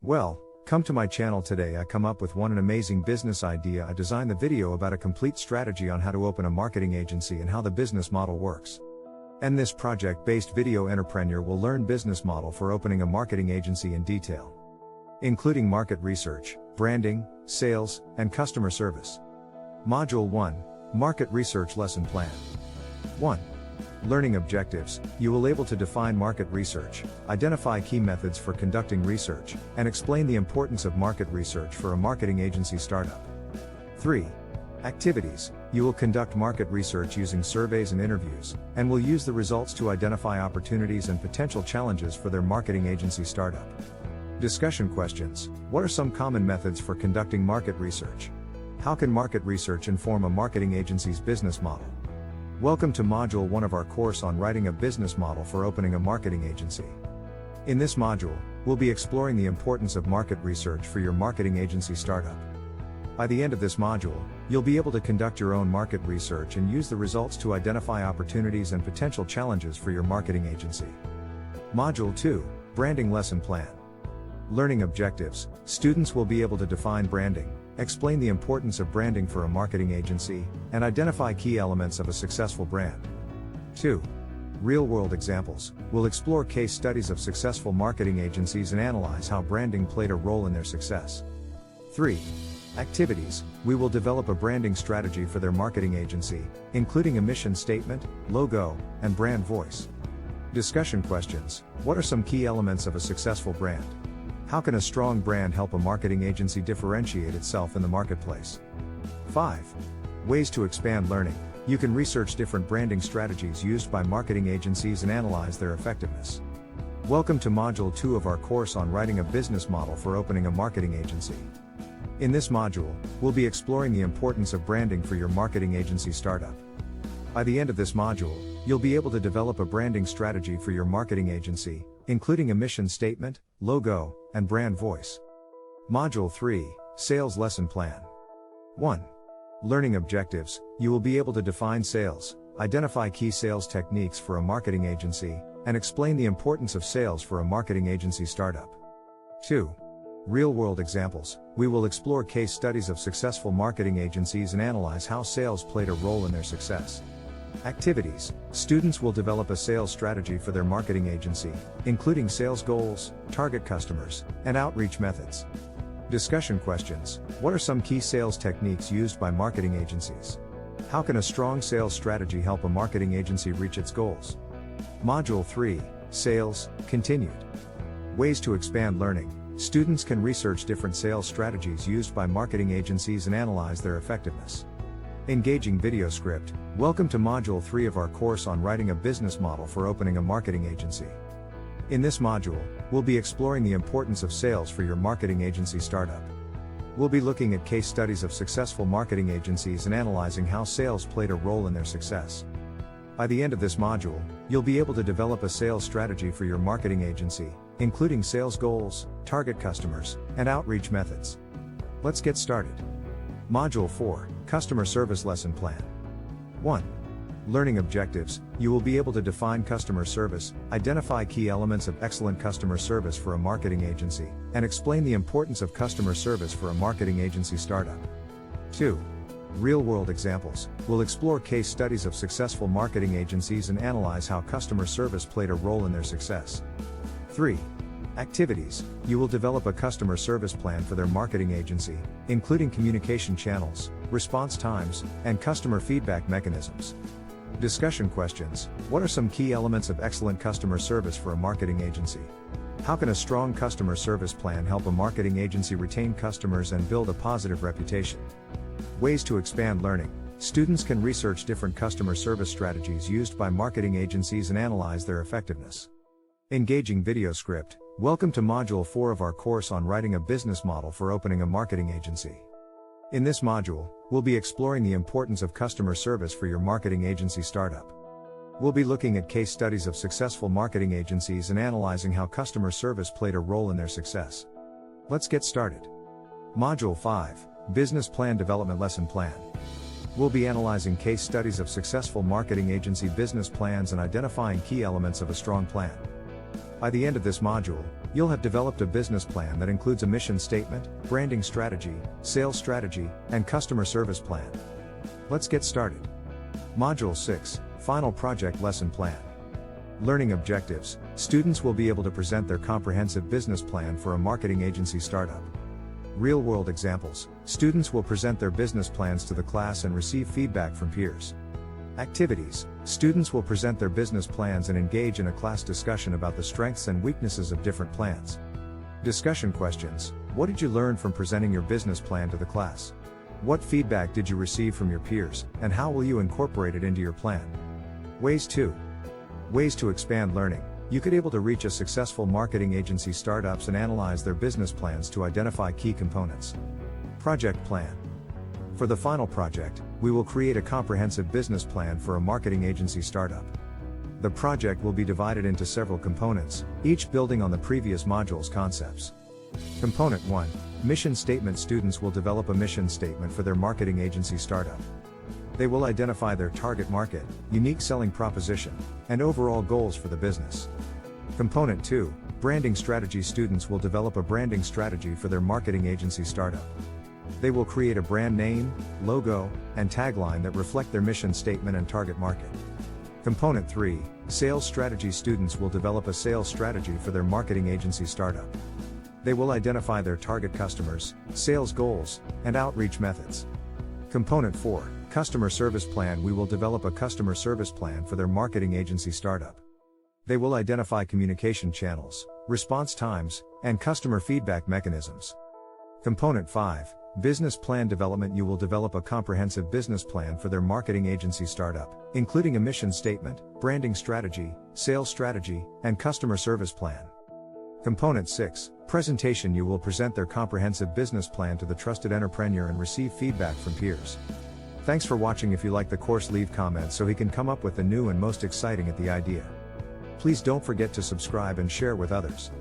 Well, come to my channel today. I come up with an amazing business idea. I designed the video about a complete strategy on how to open a marketing agency and how the business model works. And this project-based video entrepreneur will learn business model for opening a marketing agency in detail, including market research, branding, sales, and customer service. Module 1, Market Research Lesson Plan. 1. Learning objectives. You will able to define market research, identify key methods for conducting research, and explain the importance of market research for a marketing agency startup. 3. Activities. You will conduct market research using surveys and interviews, and will use the results to identify opportunities and potential challenges for their marketing agency startup. Discussion questions. What are some common methods for conducting market research? How can market research inform a marketing agency's business model? Welcome to Module 1 of our course on writing a business model for opening a marketing agency. In this module, we'll be exploring the importance of market research for your marketing agency startup. By the end of this module, you'll be able to conduct your own market research and use the results to identify opportunities and potential challenges for your marketing agency. Module 2, Branding Lesson Plan. Learning objectives. Students will be able to define branding, explain the importance of branding for a marketing agency, and identify key elements of a successful brand. 2. Real-world examples. We'll explore case studies of successful marketing agencies and analyze how branding played a role in their success. 3. Activities. We will develop a branding strategy for their marketing agency, including a mission statement, logo, and brand voice. Discussion questions. What are some key elements of a successful brand? How can a strong brand help a marketing agency differentiate itself in the marketplace? 5. Ways to expand learning. You can research different branding strategies used by marketing agencies and analyze their effectiveness. Welcome to Module 2 of our course on writing a business model for opening a marketing agency. In this module, we'll be exploring the importance of branding for your marketing agency startup. By the end of this module, you'll be able to develop a branding strategy for your marketing agency, including a mission statement, logo, and brand voice. Module 3, Sales Lesson Plan. 1. Learning objectives. You will be able to define sales, identify key sales techniques for a marketing agency, and explain the importance of sales for a marketing agency startup. 2. Real-world examples. We will explore case studies of successful marketing agencies and analyze how sales played a role in their success. Activities. Students will develop a sales strategy for their marketing agency, including sales goals, target customers, and outreach methods. Discussion questions. What are some key sales techniques used by marketing agencies? How can a strong sales strategy help a marketing agency reach its goals? Module 3, Sales, Continued. Ways to expand learning. Students can research different sales strategies used by marketing agencies and analyze their effectiveness. Engaging video script. Welcome to Module 3 of our course on writing a business model for opening a marketing agency. In this module, we'll be exploring the importance of sales for your marketing agency startup. We'll be looking at case studies of successful marketing agencies and analyzing how sales played a role in their success. By the end of this module, you'll be able to develop a sales strategy for your marketing agency, including sales goals, target customers, and outreach methods. Let's get started. Module 4, Customer Service Lesson Plan. 1. Learning objectives. You will be able to define customer service, identify key elements of excellent customer service for a marketing agency, and explain the importance of customer service for a marketing agency startup. 2. Real-world examples. We'll explore case studies of successful marketing agencies and analyze how customer service played a role in their success. 3. Activities. You will develop a customer service plan for their marketing agency, including communication channels, response times, and customer feedback mechanisms. Discussion questions. What are some key elements of excellent customer service for a marketing agency? How can a strong customer service plan help a marketing agency retain customers and build a positive reputation? Ways to expand learning. Students can research different customer service strategies used by marketing agencies and analyze their effectiveness. Engaging video script. Welcome to Module 4 of our course on writing a business model for opening a marketing agency. In this module, we'll be exploring the importance of customer service for your marketing agency startup. We'll be looking at case studies of successful marketing agencies and analyzing how customer service played a role in their success. Let's get started. Module 5, Business Plan Development Lesson Plan. We'll be analyzing case studies of successful marketing agency business plans and identifying key elements of a strong plan. By the end of this module, You'll have developed a business plan that includes a mission statement, branding strategy, sales strategy, and customer service plan. Let's get started. Module 6, Final Project Lesson Plan. Learning objectives. Students will be able to present their comprehensive business plan for a marketing agency startup. Real-world examples. Students will present their business plans to the class and receive feedback from peers. Activities. Students will present their business plans and engage in a class discussion about the strengths and weaknesses of different plans. Discussion questions. What did you learn from presenting your business plan to the class? What feedback did you receive from your peers, and how will you incorporate it into your plan? Ways to expand learning. You could able to reach a successful marketing agency startups and analyze their business plans to identify key components. Project plan. For the final project, we will create a comprehensive business plan for a marketing agency startup. The project will be divided into several components, each building on the previous module's concepts. Component 1, Mission Statement. Students will develop a mission statement for their marketing agency startup. They will identify their target market, unique selling proposition, and overall goals for the business. Component 2, Branding Strategy. Students will develop a branding strategy for their marketing agency startup. They will create a brand name, logo, and tagline that reflect their mission statement and target market. Component 3, Sales Strategy. Students will develop a sales strategy for their marketing agency startup. They will identify their target customers, sales goals, and outreach methods. Component 4, Customer Service Plan. We will develop a customer service plan for their marketing agency startup. They will identify communication channels, response times, and customer feedback mechanisms. Component 5, Business Plan Development. You will develop a comprehensive business plan for their marketing agency startup, including a mission statement, branding strategy, sales strategy, and customer service plan. Component 6, Presentation. You will present their comprehensive business plan to the trusted entrepreneur and receive feedback from peers. Thanks for watching. If you like the course, leave comments so he can come up with the new and most exciting at the idea. Please don't forget to subscribe and share with others.